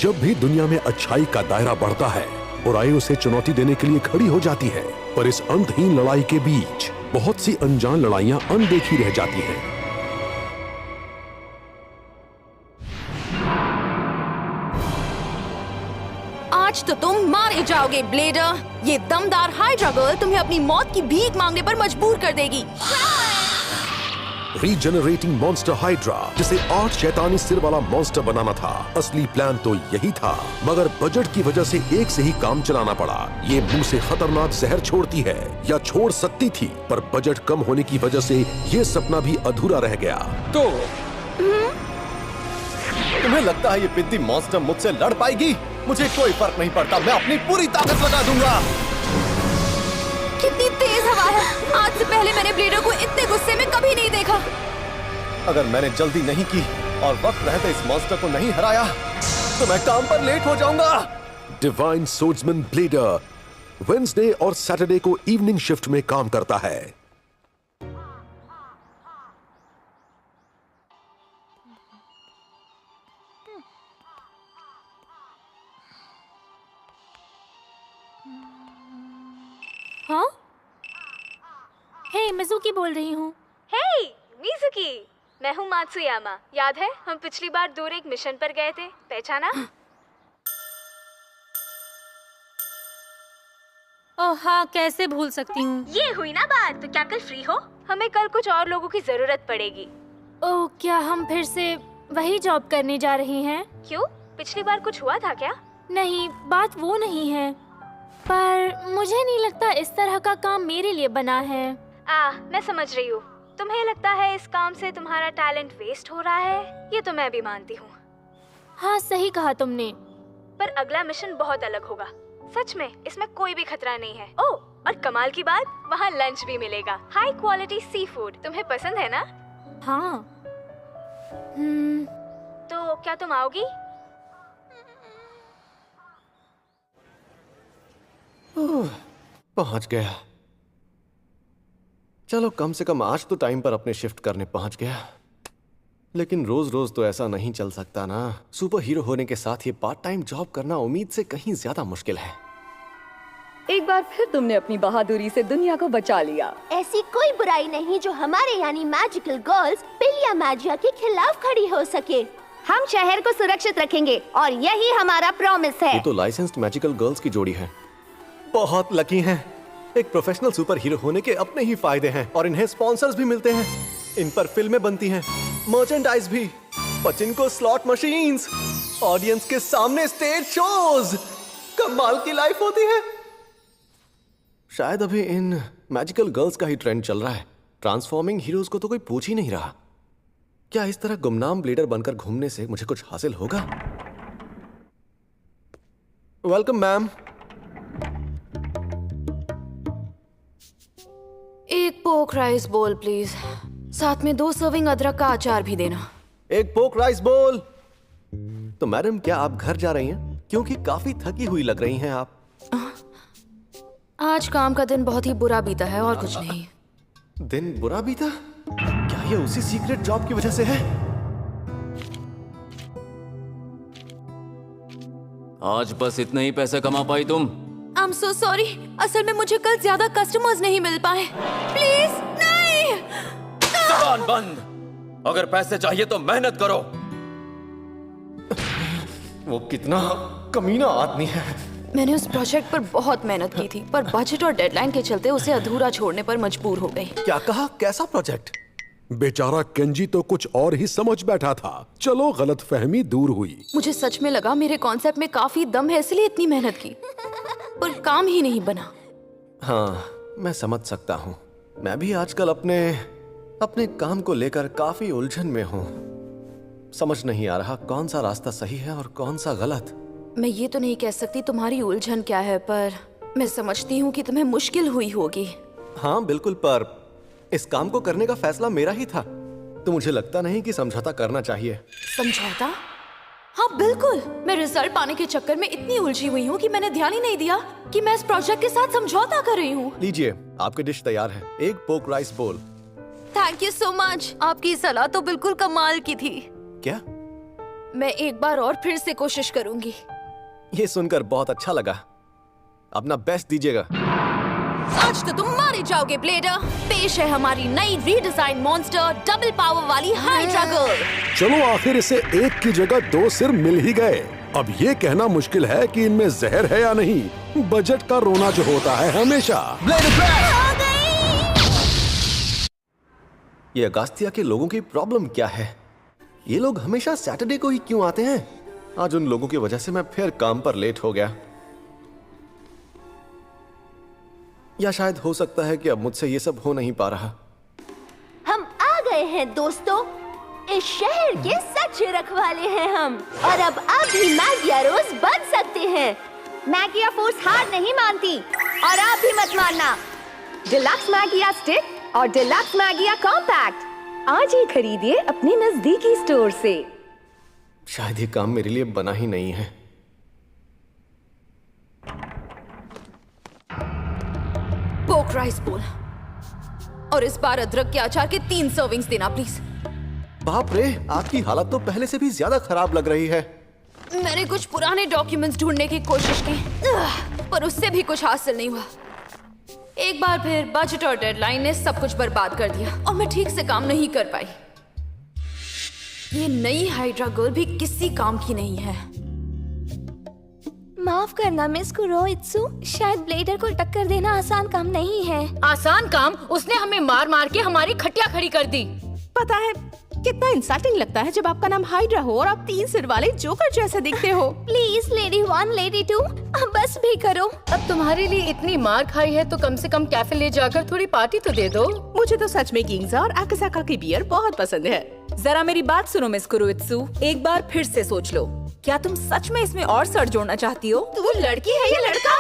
जब भी दुनिया में अच्छाई का दायरा बढ़ता है, बुराई उसे चुनौती देने के लिए खड़ी हो जाती है। पर इस अंतहीन लड़ाई के बीच बहुत सी अनजान लड़ाइयां अनदेखी रह जाती हैं। आज तो तुम मारे जाओगे ब्लेडर। ये दमदार हाइड्रा गर्ल तुम्हें अपनी मौत की भीख मांगने पर मजबूर कर देगी। रीजनरेटिंग मॉन्स्टर हाइड्रा, जिसे 8 शैतानी सिर वाला मॉन्स्टर बनाना था। असली प्लान तो यही था, मगर बजट की वजह से एक से ही काम चलाना पड़ा। ये मुंह से खतरनाक जहर छोड़ती है, या छोड़ सकती थी, पर बजट कम होने की वजह से ये सपना भी अधूरा रह गया। तो तुम्हें लगता है ये पिद्दी मॉन्स्टर मुझसे लड़ पाएगी? मुझे कोई फर्क नहीं पड़ता, मैं अपनी पूरी ताकत लगा दूंगा। कितनी तेज हवा है। आज से पहले मैंने ब्लेडर को इतने गुस्से में कभी नहीं देखा। अगर मैंने जल्दी नहीं की और वक्त रहते इस मॉन्स्टर को नहीं हराया तो मैं काम पर लेट हो जाऊंगा। डिवाइन सोर्ड्समैन ब्लेडर वेडनेसडे और सैटरडे को इवनिंग शिफ्ट में काम करता है। हाँ? हे, मिज़ुकी बोल रही हूँ। हे, मिज़ुकी, मैं हूँ मात्सुयामा। याद है हम पिछली बार दूर एक मिशन पर गए थे, पहचाना? ओह हाँ, कैसे भूल सकती हूँ। ये हुई ना बात। तो क्या कल फ्री हो? हमें कल कुछ और लोगों की जरूरत पड़ेगी। ओह, क्या हम फिर से वही जॉब करने जा रही हैं? क्यों? पिछली बार कुछ हुआ था क्या? नहीं, बात वो नहीं है, पर मुझे नहीं लगता इस तरह का काम मेरे लिए बना है। मैं समझ रही हूँ। तुम्हें लगता है इस काम से तुम्हारा टैलेंट वेस्ट हो रहा है? ये तो मैं भी मानती हूँ। हाँ, सही कहा तुमने। पर अगला मिशन बहुत अलग होगा। सच में, इसमें कोई भी खतरा नहीं है। ओह, और कमाल की बात, वहाँ लंच भी मिलेगा। High quality sea food. तुम्हें पसंद है ना? हाँ। तो क्या तुम आओगी? पहुंच गया। चलो, कम से कम आज तो टाइम पर अपने शिफ्ट करने पहुंच गया। लेकिन रोज रोज तो ऐसा नहीं चल सकता ना। सुपर हीरो होने के साथ ये पार्ट टाइम जॉब करना उम्मीद से कहीं ज्यादा मुश्किल है। एक बार फिर तुमने अपनी बहादुरी से दुनिया को बचा लिया। ऐसी कोई बुराई नहीं जो हमारे यानी मैजिकल गर्ल्स पिलिया मैजिया के खिलाफ खड़ी हो सके। हम शहर को सुरक्षित रखेंगे और यही हमारा प्रॉमिस है। ये तो लाइसेंस्ड मैजिकल गर्ल्स की जोड़ी है। बहुत लकी हैं। एक प्रोफेशनल सुपर हीरो होने के अपने ही फायदे हैं और इन्हें स्पॉन्सर्स भी मिलते हैं। इन पर फिल्में बनती हैं, मर्चेंडाइज भी, पचिंको स्लॉट मशीन्स, ऑडियंस के सामने स्टेज शोज। कमाल की लाइफ होती है। शायद अभी इन मैजिकल गर्ल्स का ही ट्रेंड चल रहा है। ट्रांसफॉर्मिंग हीरोज को तो कोई पूछ ही नहीं रहा। क्या इस तरह गुमनाम ब्लेडर बनकर घूमने से मुझे कुछ हासिल होगा? Welcome ma'am. एक पोक राइस बोल प्लीज, साथ में 2 सर्विंग अदरक का अचार भी देना। एक पोक राइस बोल। तो मैडम, क्या आप घर जा रही हैं? क्योंकि काफी थकी हुई लग रही हैं आप। आज काम का दिन बहुत ही बुरा बीता है और कुछ नहीं। दिन बुरा बीता? क्या ये उसी सीक्रेट जॉब की वजह से है? आज बस इतने ही पैसे कमा पाई तुम? I am so sorry. असल में मुझे कल ज्यादा कस्टमर्स नहीं मिल पाए। प्लीज नहीं। जबान बंद। अगर पैसे चाहिए तो मेहनत करो। वो कितना कमीना आदमी है। मैंने उस प्रोजेक्ट पर बहुत मेहनत की थी, पर बजट और डेडलाइन के चलते उसे अधूरा छोड़ने पर मजबूर हो गई। क्या कहा? कैसा प्रोजेक्ट? बेचारा केंजी तो कुछ और ही समझ बैठा था। चलो, गलतफहमी दूर हुई। मुझे सच में लगा मेरे कॉन्सेप्ट में काफी दम है, इसलिए इतनी मेहनत की, पर काम ही नहीं बना। हाँ, मैं समझ सकता हूँ। मैं भी आजकल अपने काम को लेकर काफी उलझन में हूँ। समझ नहीं आ रहा कौन सा रास्ता सही है और कौन सा गलत। मैं ये तो नहीं कह सकती तुम्हारी उलझन क्या है, पर मैं समझती हूँ कि तुम्हें मुश्किल हुई होगी। हाँ बिल्कुल, पर इस काम को करने का फैसला मेरा ही था, तो मुझे लगता नहीं कि समझौता करना चाहिए। समझौता? हाँ बिल्कुल। मैं रिजल्ट पाने के चक्कर में इतनी उलझी हुई हूँ कि मैंने ध्यान ही नहीं दिया कि मैं इस प्रोजेक्ट के साथ समझौता कर रही हूँ। लीजिए, आपकी डिश तैयार है। एक पोक राइस बोल। Thank you so much. आपकी सलाह तो बिल्कुल कमाल की थी। क्या? मैं एक बार और फिर से कोशिश करूंगी। ये सुनकर बहुत अच्छा लगा। अपना बेस्ट दीजिएगा। आज तो तुम मारे जाओगे ब्लेडर। पेश है हमारी नई रीडिजाइन मॉन्स्टर डबल पावर वाली हाइड्रा गर्ल। चलो आखिर इसे एक की जगह 2 सिर मिल ही गए। अब ये कहना मुश्किल है कि इनमें जहर है या नहीं। बजट का रोना जो होता है हमेशा। ये अगास्तिया के लोगों की प्रॉब्लम क्या है? ये लोग हमेशा सैटरडे को ही क्यों आते हैं? आज उन लोगों की वजह से मैं फिर काम पर लेट हो गया। या शायद हो सकता है कि अब मुझसे ये सब हो नहीं पा रहा। हम आ गए हैं दोस्तों। इस शहर के सच्चे रखवाले हैं हम। और अब आप भी मैगिया रोज बन सकते हैं। मैगिया फोर्स हार नहीं मानती और आप भी मत मानना। डिलक्स मैगिया स्टिक और डिलक्स मैगिया कॉम्पैक्ट आज ही खरीदिए अपने नजदीकी स्टोर से। शायद ये काम मेरे लिए बना ही नहीं है। पोक राइस बोल और इस बार अदरक के अचार के 3 सर्विंग्स देना प्लीज। बाप रे, आपकी हालत तो पहले से भी ज्यादा खराब लग रही है। मैंने कुछ पुराने डॉक्यूमेंट्स ढूंढने की कोशिश की पर उससे भी कुछ हासिल नहीं हुआ। एक बार फिर बजट और डेडलाइन ने सब कुछ बर्बाद कर दिया और मैं ठीक से काम नहीं कर पाई। ये नई हाइड्रा गर्ल भी किसी काम की नहीं है। माफ करना मिस कुरोइत्सु, शायद ब्लेडर को टक्कर देना आसान काम नहीं है। आसान काम? उसने हमें मार मार के हमारी खटिया खड़ी कर दी। पता है कितना इंसल्टिंग लगता है जब आपका नाम हाइड्रा हो और आप 3 सिर वाले जोकर जैसे दिखते हो। प्लीज लेडी 1 लेडी 2 बस भी करो। अब तुम्हारे लिए इतनी मार खाई है तो कम से कम कैफे ले जाकर थोड़ी पार्टी तो दे दो। मुझे तो सच में गिंजा और आकासाका की बियर बहुत पसंद है। जरा मेरी बात सुनो मिस कुरोइत्सु, एक बार फिर से सोच लो। क्या तुम सच में इसमें और सर जोड़ना चाहती हो? तू लड़की है या लड़का?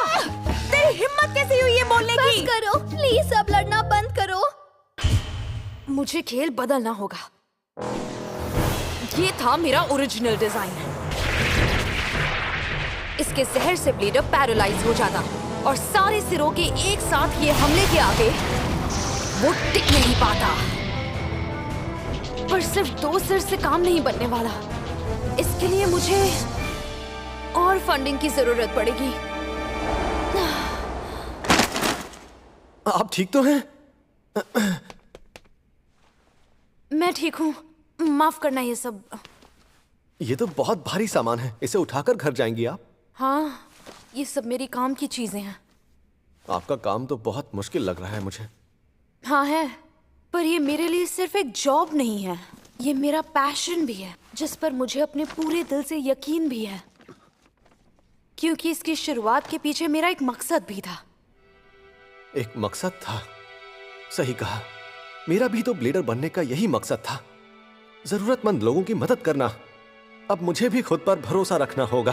तेरी हिम्मत कैसे हुई ये बोलने बस की? करो प्लीज, अब लड़ना बंद करो। मुझे खेल बदलना होगा। ये था मेरा ओरिजिनल डिजाइन। इसके जहर से ब्लेडर पैरालाइज हो जाता और सारे सिरों के एक साथ ये हमले के आगे वो टिक नहीं पाता। पर सिर्फ 2 सिर से काम नहीं बनने वाला। इसके लिए मुझे और फंडिंग की जरूरत पड़ेगी। आप ठीक तो हैं? मैं ठीक हूँ, माफ करना ये सब। ये तो बहुत भारी सामान है, इसे उठाकर घर जाएंगी आप? हाँ, ये सब मेरी काम की चीजें हैं। आपका काम तो बहुत मुश्किल लग रहा है मुझे। हाँ है, पर ये मेरे लिए सिर्फ एक जॉब नहीं है, ये मेरा पैशन भी है, जिस पर मुझे अपने पूरे दिल से यकीन भी है। क्योंकि इसकी शुरुआत के पीछे मेरा एक मकसद भी था। एक मकसद था? सही कहा, मेरा भी तो ब्लेडर बनने का यही मकसद था, जरूरतमंद लोगों की मदद करना। अब मुझे भी खुद पर भरोसा रखना होगा।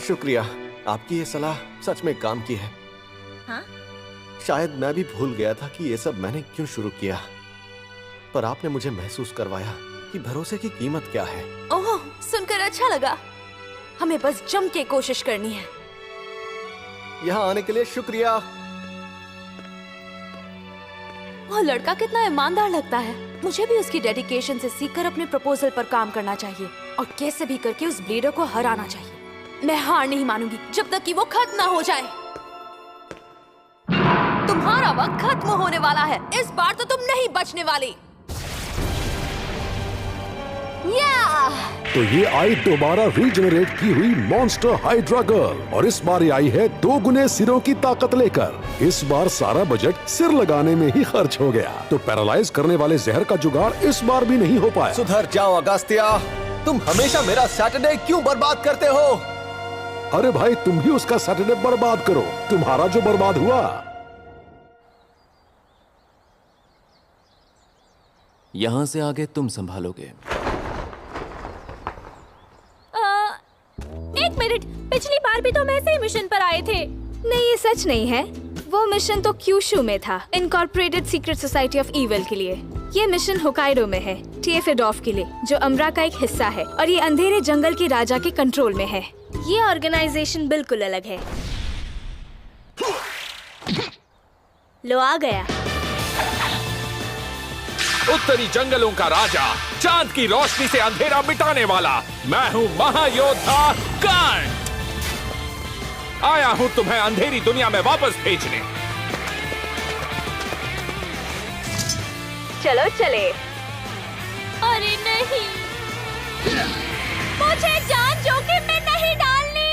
शुक्रिया, आपकी ये सलाह सच में काम की है। हाँ? शायद मैं भी भूल गया था कि ये सब मैंने क्यों शुरू किया, पर आपने मुझे महसूस करवाया कि भरोसे की कीमत क्या है। ओह, सुनकर अच्छा लगा। हमें बस जम के कोशिश करनी है। यहाँ आने के लिए शुक्रिया। वो लड़का कितना ईमानदार लगता है। मुझे भी उसकी डेडिकेशन से सीखकर अपने प्रपोजल पर काम करना चाहिए और कैसे भी करके उस ब्लेडर को हराना चाहिए। मैं हार नहीं मानूंगी जब तक कि वो खत्म ना हो जाए। तुम्हारा वक्त खत्म होने वाला है। इस बार तो तुम नहीं बचने वाली। तो ये आई दोबारा रीजनरेट की हुई मॉन्स्टर हाइड्रा गर्ल, और इस बार ये आई है 2 गुने सिरों की ताकत लेकर। इस बार सारा बजट सिर लगाने में ही खर्च हो गया, तो पैरालाइज करने वाले जहर का जुगाड़ इस बार भी नहीं हो पाया। सुधर जाओ अगास्तिया, तुम हमेशा मेरा सैटरडे क्यों बर्बाद करते हो? अरे भाई, तुम भी उसका सैटरडे बर्बाद करो। तुम्हारा जो बर्बाद हुआ। यहां से आगे तुम संभालोगे। एक मिनट, पिछली बार भी तो हम ऐसे ही मिशन पर आए थे। नहीं, ये सच नहीं है। वो मिशन तो क्यूशू में था, incorporated secret society of evil के लिए। ये मिशन होकाइडो में है, टीएफएडॉफ के लिए, जो अम्ब्रा का एक हिस्सा है, और ये अंधेरे जंगल के राजा के कंट्रोल में है। ये ऑर्गेनाइजेशन बिल्कुल अलग है। लो, आ गया। उत्तरी जंगलों का राजा चांद की रोशनी से अंधेरा मिटाने वाला मैं हूँ महायोद्धा कर्ट। आया हूँ तुम्हें अंधेरी दुनिया में वापस भेजने। चलो चले। अरे नहीं, मुझे जान जोखिम में नहीं डालनी।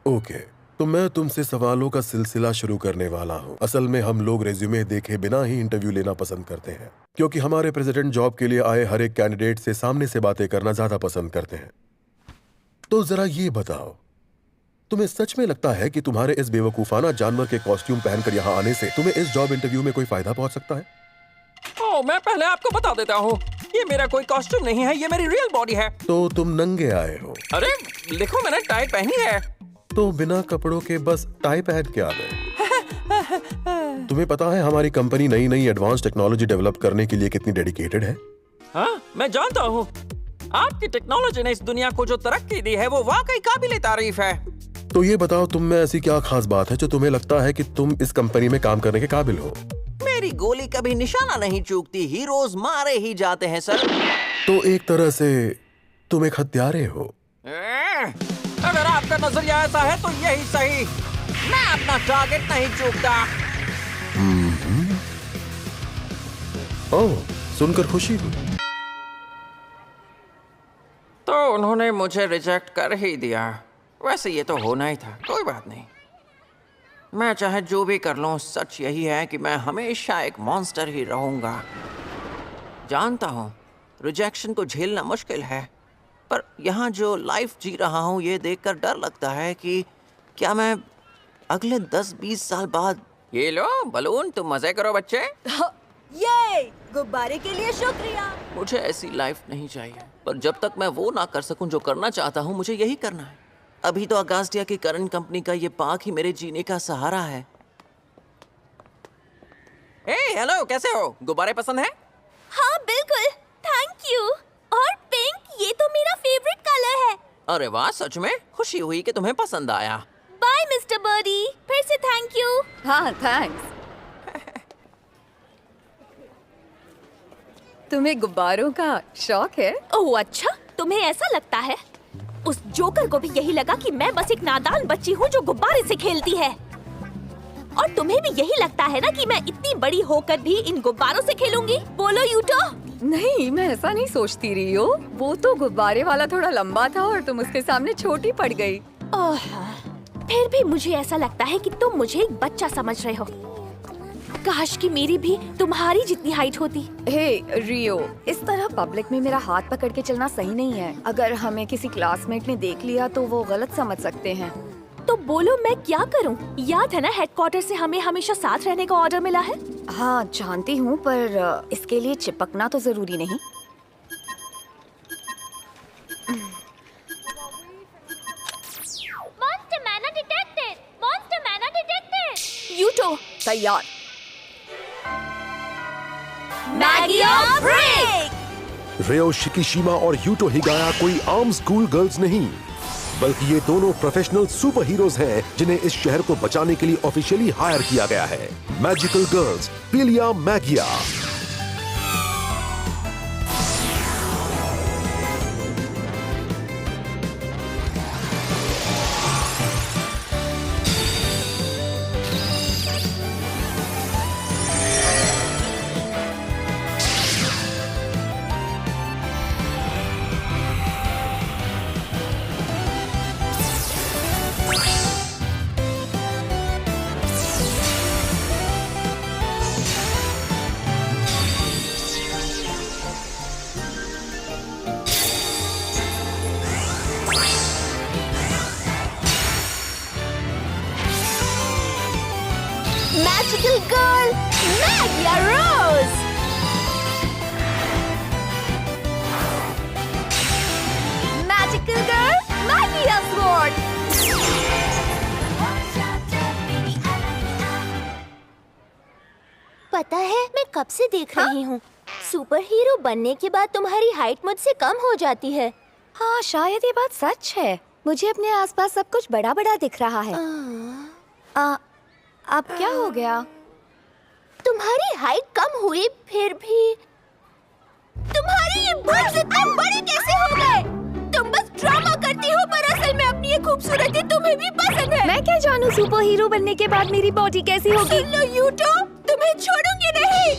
ओके, तो मैं तुमसे सवालों का सिलसिला शुरू करने वाला हूँ। असल में हम लोग रेज्यूमे देखे बिना ही इंटरव्यू लेना पसंद करते हैं, क्योंकि हमारे प्रेसिडेंट जॉब के लिए आए हर एक कैंडिडेट से सामने से बातें करना ज्यादा पसंद करते हैं। तो जरा ये बताओ, तुम्हें सच में लगता है कि तुम्हारे इस बेवकूफाना जानवर के कॉस्ट्यूम पहनकर यहाँ आने से तुम्हें इस जॉब इंटरव्यू में कोई फायदा पहुंच सकता है? मैं पहले आपको बता देता हूँ, ये मेरा कोई कॉस्ट्यूम नहीं है, ये मेरी रियल बॉडी है। तो तुम नंगे आए हो? अरे देखो, मैंने टाई पहनी है। तो बिना कपड़ों के बस टाई पहन के आ गए? तुम्हें पता है हमारी कंपनी नई नई एडवांस टेक्नोलॉजी डेवलप करने के लिए कितनी डेडिकेटेड है? हाँ, मैं जानता हूँ। आपकी टेक्नोलॉजी ने इस दुनिया को जो तरक्की दी है वो वाकई काबिले तारीफ है। तो ये बताओ, तुम में ऐसी क्या खास बात है जो तुम्हें लगता है कि तुम इस कंपनी में काम करने के काबिल हो? मेरी गोली कभी निशाना नहीं चूकती, हीरोज मारे ही जाते हैं सर। तो एक तरह से तुम एक हत्यारे हो। अगर आपका नजरिया ऐसा है तो यही सही। मैं अपना टारगेट नहीं चूकता। ओह, सुनकर खुशी हुई। तो उन्होंने मुझे रिजेक्ट कर ही दिया। वैसे ये तो होना ही था, कोई बात नहीं। मैं चाहे जो भी कर लूं, सच यही है कि मैं हमेशा एक मॉन्स्टर ही रहूंगा। जानता हूं रिजेक्शन को झेलना मुश्किल है, पर यहाँ जो लाइफ जी रहा हूँ ये देखकर डर लगता है कि क्या मैं अगले 10-20 साल बाद। ये लो बलून, तुम मजे करो बच्चे। ये गुब्बारे के लिए शुक्रिया। मुझे ऐसी लाइफ नहीं चाहिए, पर जब तक मैं वो ना कर सकूं जो करना चाहता हूँ, मुझे यही करना है। अभी तो अगास्टिया की करंट कंपनी का ये पार्क ही मेरे जीने का सहारा है। हेलो, कैसे हो? गुब्बारे पसंद है? हाँ बिल्कुल, थैंक यू। और पिंक, ये तो मेरा फेवरेट कलर है। अरे वाह, सच में खुशी हुई कि तुम्हें पसंद आया। बाय मिस्टर बर्डी, फिर से थैंक यू। हाँ थैंक्स। तुम्हें गुब्बारों का शौक है? ओह अच्छा, तुम्हें ऐसा लगता है? उस जोकर को भी यही लगा कि मैं बस एक नादान बच्ची हूँ जो गुब्बारे से खेलती है। और तुम्हें भी यही लगता है ना कि मैं इतनी बड़ी होकर भी इन गुब्बारों से खेलूंगी? बोलो यूटो। नहीं, मैं ऐसा नहीं सोचती रियो। वो तो गुब्बारे वाला थोड़ा लंबा था और तुम उसके सामने छोटी पड़ गई। फिर भी मुझे ऐसा लगता है कि तुम मुझे एक बच्चा समझ रहे हो। काश कि मेरी भी तुम्हारी जितनी हाइट होती। हे रियो, इस तरह पब्लिक में मेरा हाथ पकड़ के चलना सही नहीं है। अगर हमें किसी क्लासमेट ने देख लिया तो वो गलत समझ सकते हैं। तो बोलो मैं क्या करूं? याद है ना हेडक्वार्टर से हमें हमेशा साथ रहने का ऑर्डर मिला है। हाँ जानती हूँ, पर इसके लिए चिपकना तो जरूरी नहीं। यूटो तैयार। मैगिया ब्रेक। रेयो शिकिशिमा और यूटो हिगाया कोई आम स्कूल गर्ल्स नहीं, बल्कि ये दोनों प्रोफेशनल सुपर हीरोज हैं जिन्हें इस शहर को बचाने के लिए ऑफिशियली हायर किया गया है। मैजिकल गर्ल्स पिलिया मैगिया। Magical girl, Magia Rose. Magical girl, Magia Sword. पता है मैं कब से देख रही हूँ। सुपर हीरो बनने के बाद तुम्हारी हाइट मुझसे कम हो जाती है। हाँ शायद ये बात सच है। मुझे अपने आसपास सब कुछ बड़ा बड़ा दिख रहा है। अब क्या हो गया? तुम्हारी हाइट कम हुई फिर भी तुम्हारे ये बूट्स इतने बड़े कैसे हो गए? तुम बस ड्रामा करती हो, पर असल में अपनी ये खूबसूरती तुम्हें भी पसंद है। मैं क्या जानूं सुपर हीरो बनने के बाद मेरी बॉडी कैसी होगी? सुन लो यूटो, तुम्हें छोड़ूंगी नहीं।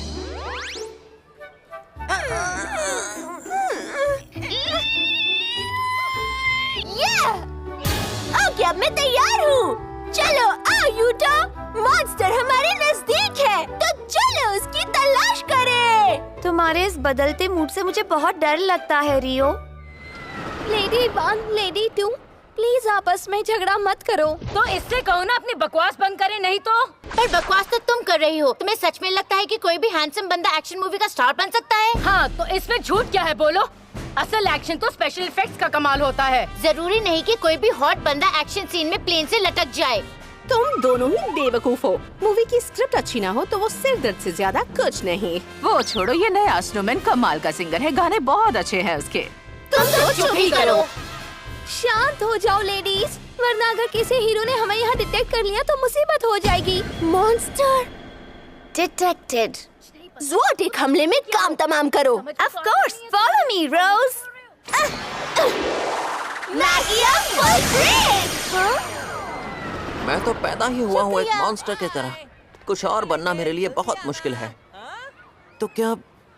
ओके, अब मैं तैयार हूँ। चलो आओ यूटो, मॉन्स्टर हमारे नजदीक है, तो चलो उसकी तलाश करें। तुम्हारे इस बदलते मूड से मुझे बहुत डर लगता है रियो। लेडी 1, लेडी 2, प्लीज आपस में झगड़ा मत करो। तो इससे कहो ना अपनी बकवास बंद करे, नहीं तो। पर बकवास तो तुम कर रही हो। तुम्हें सच में लगता है कि कोई भी हैंडसम बंदा एक्शन मूवी का स्टार बन सकता है? हाँ, तो इसमें झूठ क्या है बोलो? असल एक्शन तो स्पेशल इफेक्ट्स का कमाल होता है। जरूरी नहीं कि कोई भी हॉट बंदा एक्शन सीन में प्लेन से लटक जाए। तुम दोनों ही बेवकूफ हो। मूवी की स्क्रिप्ट अच्छी ना हो तो वो सिर दर्द से ज्यादा कुछ नहीं। वो छोड़ो, ये नया स्नोमैन कमाल का सिंगर है, गाने बहुत अच्छे हैं उसके। तुम तो चुप ही करो। शांत हो जाओ लेडीज, वरना अगर किसी हीरो ने हमें यहाँ डिटेक्ट कर लिया तो मुसीबत हो जाएगी। Monster detected. ज़ोटिक हमले में काम तमाम करो। Of course, follow me, Rose. मैगिया फुल ब्रेक। मैं तो पैदा ही हुआ हूँ एक मॉन्स्टर की तरह। कुछ और बनना मेरे लिए बहुत मुश्किल है। तो क्या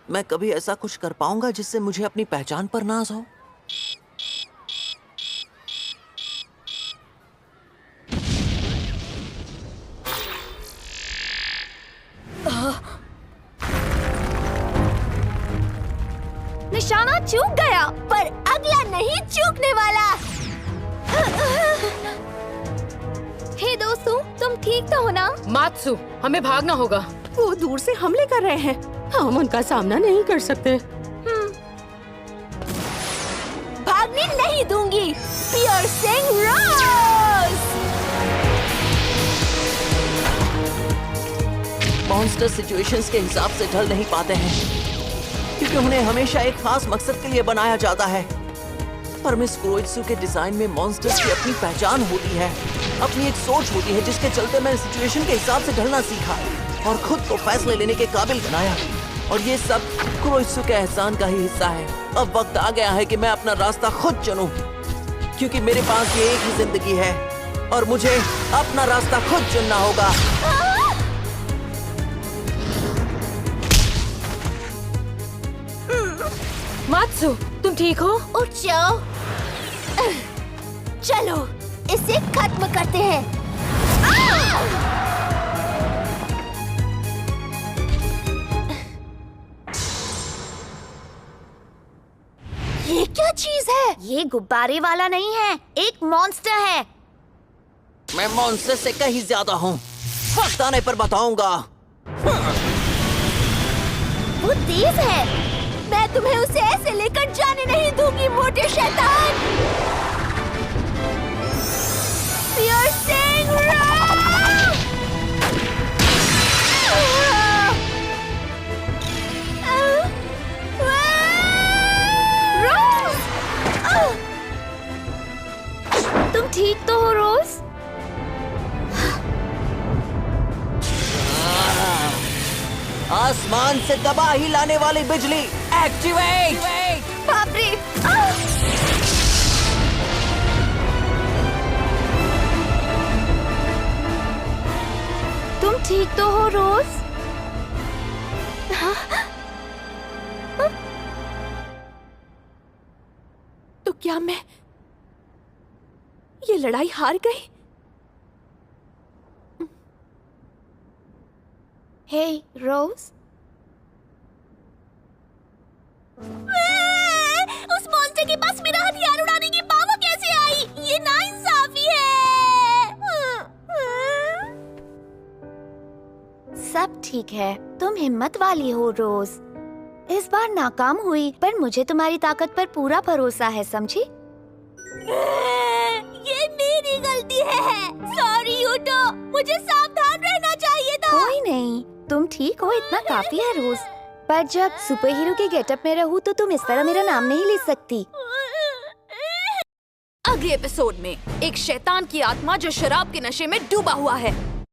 मैं कभी ऐसा कुछ कर पाऊंगा जिससे मुझे अपनी पहचान पर नाज हो? निशाना चूक गया, पर अगला नहीं चूकने वाला। हे दोस्तों, तुम ठीक तो हो ना? मात्सु, हमें भागना होगा। वो दूर से हमले कर रहे हैं, हम उनका सामना नहीं कर सकते। भागने नहीं दूंगी। पियर्सिंग रोज। मॉन्स्टर सिचुएशंस के हिसाब से ढल नहीं पाते हैं, क्योंकि उन्हें हमेशा एक खास मकसद के लिए बनाया जाता है। पर मिस कुरोइत्सु के डिजाइन में मॉन्स्टर्स की अपनी पहचान होती है, अपनी एक सोच होती है, जिसके चलते मैंने सिचुएशन के हिसाब से ढलना सीखा और खुद को फैसले लेने के काबिल बनाया। और ये सब कुरोइत्सु के एहसान का ही हिस्सा है। अब वक्त आ गया है कि मैं अपना रास्ता खुद चुनूं, क्योंकि मेरे पास ये एक ही जिंदगी है और मुझे अपना रास्ता खुद चुनना होगा। मात्सु, तुम ठीक हो? उठ जाओ। चलो इसे खत्म करते हैं। ये क्या चीज है? ये गुब्बारे वाला नहीं है, एक मॉन्स्टर है। मैं मॉन्स्टर से कहीं ज्यादा हूँ। वक्त आने पर बताऊंगा। वो तेज है। मैं तुम्हें उसे ऐसे लेकर जाने नहीं दूंगी, मोटे शैतान। पियर्सिंग तुम ठीक तो हो रोज? आसमान से तबाही लाने वाली बिजली एक्टिवेट। बाप रे! तुम ठीक तो हो रोज? तो क्या मैं ये लड़ाई हार गई? हे रोज, उस मॉन्स्टर के पास मेरा हथियार उड़ाने की पावर कैसे आई? ये नाइंसाफी है। सब ठीक है, तुम हिम्मत वाली हो रोज। इस बार नाकाम हुई, पर मुझे तुम्हारी ताकत पर पूरा भरोसा है, समझी? ये मेरी गलती है। सॉरी यूटो, मुझे सावधान रहना चाहिए था। कोई नहीं, तुम ठीक हो, इतना काफी है रोज। पर जब सुपर हीरो के गेटअप में रहूं तो तुम इस तरह मेरा नाम नहीं ले सकती। अगले एपिसोड में एक शैतान की आत्मा जो शराब के नशे में डूबा हुआ है